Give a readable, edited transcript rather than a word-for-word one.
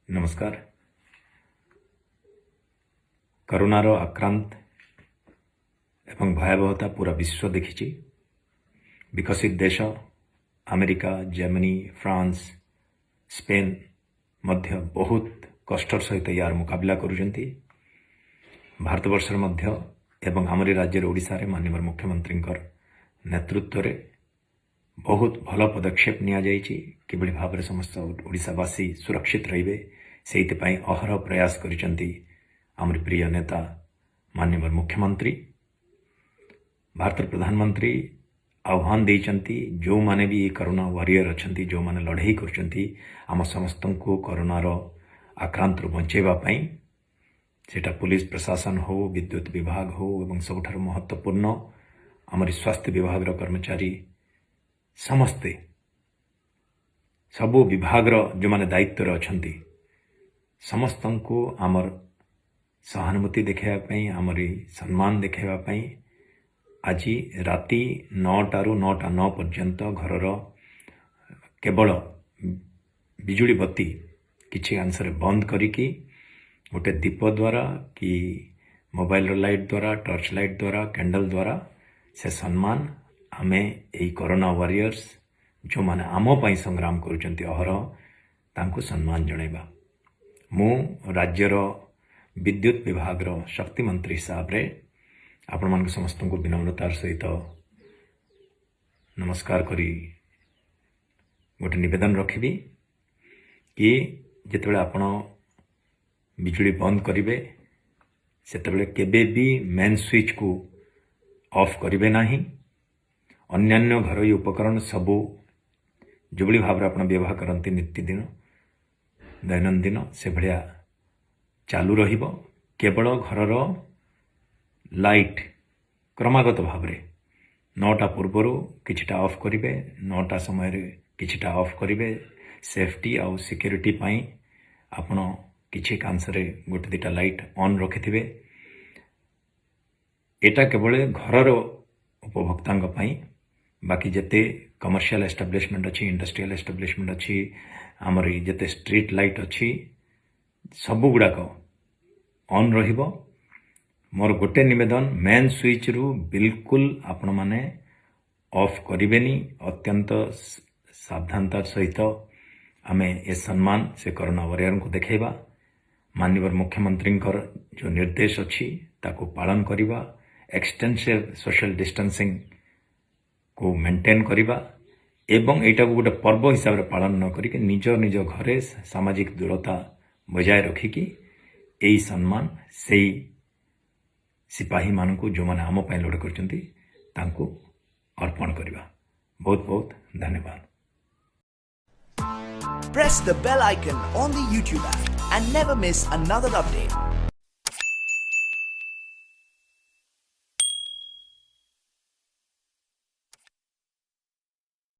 नमस्कार। करोनार आक्रांत एवं भयावहता पूरा विश्व देखिछि। विकसित देश अमेरिका, जर्मनी, फ्रांस, स्पेन मध्य बहुत कष्टर सहित यार मुकाबला करुचंती। भारतवर्षर मध्य एवं आमरी राज्य ओडिशा रे माननीय मुख्यमंत्री नेतृत्व रे बहुत भल पदक्षेप निया जाइछि। किभଳି भाବରେ समस्त ओडिशावासी सुरक्षित रहिबे सेइतपाई अहरह प्रयास करिसंती आमर प्रिय नेता माननीय मुख्यमंत्री। भारत प्रधानमंत्री आह्वान देइचंती जो माने भी कोरोना वॉरियर अछंती, जो माने लड़ाई करचंती आम समस्त को कोरोनार आक्रांत बंचेबा पई, सेटा पुलिस प्रशासन हो, विद्युत विभाग हो एवं सबुठार महत्वपूर्ण आमर स्वास्थ्य विभाग कर्मचारी समस्ते सबु विभाग जो माने दायित्व अछंती समस्त को आमर सहानुभूति देखा आमर सम्मान देखा आज राति 9टारू 9:09 पर्यंत घर केवल बिजुली बत्ती किछि अंश बंद करिकी गोटे दीप द्वारा कि मोबाइल लाइट द्वारा, टर्च लाइट द्वारा, कैंडल द्वारा से सम्मान आमे एई कोरोना वॉरियर्स जो माने आम पई संग्राम करुचंती अहरह तांको सम्मान जणाइबा। मु राज्यर विद्युत विभाग शक्ति मंत्री हिसाब रे आपण मान समस्त को विनम्रतार सहित नमस्कार करी गोटे निवेदन रखिबी कि जेतेबेले आपण बिजुली बंद करिवे सेतेबेले केबे भी मेन स्विच को ऑफ करिवे नाही। अन्यान्य घरोई उपकरण सबू जो भाव आप व्यवहार करती नित्यदिन दैनंदिन से भाया चालू रहिबो। केवल घरर लाइट क्रमागत भाव में 9टा पूर्वर किछिटा ऑफ करिवे, 9टा समय किछिटा ऑफ करिवे। सेफ्टी आउ सिक्योरिटी पाई आपण किछि कांसरे गोटे दिटा लाइट ऑन रखिथिबे। एटा केवल घरर उपभोक्तांग पाई, बाकी जेते कमर्शियल एस्टाब्लिशमेंट अच्छी, इंडस्ट्रियल एस्टाब्लिशमेंट अच्छी, आमर जेते स्ट्रीट लाइट अच्छी सबु गुड़ाक ऑन रहिबो। मोर गोटे निवेदन, मेन स्विच रु बिल्कुल आपण माने ऑफ करिवेनी। अत्यंत सावधानतार सहित आमे ए सम्मान से कोरोना वॉरियर को देखेबा। माननीय मुख्यमंत्री जो निर्देश अच्छी ताको पालन करिबा। एक्सटेंसिव सोशल डिस्टेंसिंग को मेंटेन करिबा एवं एटा को गोटे पर्व हिसाब रे पालन न करिके निज निज घरे सामाजिक दूरता बजाय रखिकी एई सम्मान से सिपाही मान को जो माने आम पई लड़ करचंती तांको अर्पण करिबा। बहुत बहुत धन्यवाद। Press the bell icon on the YouTube app and never miss another update.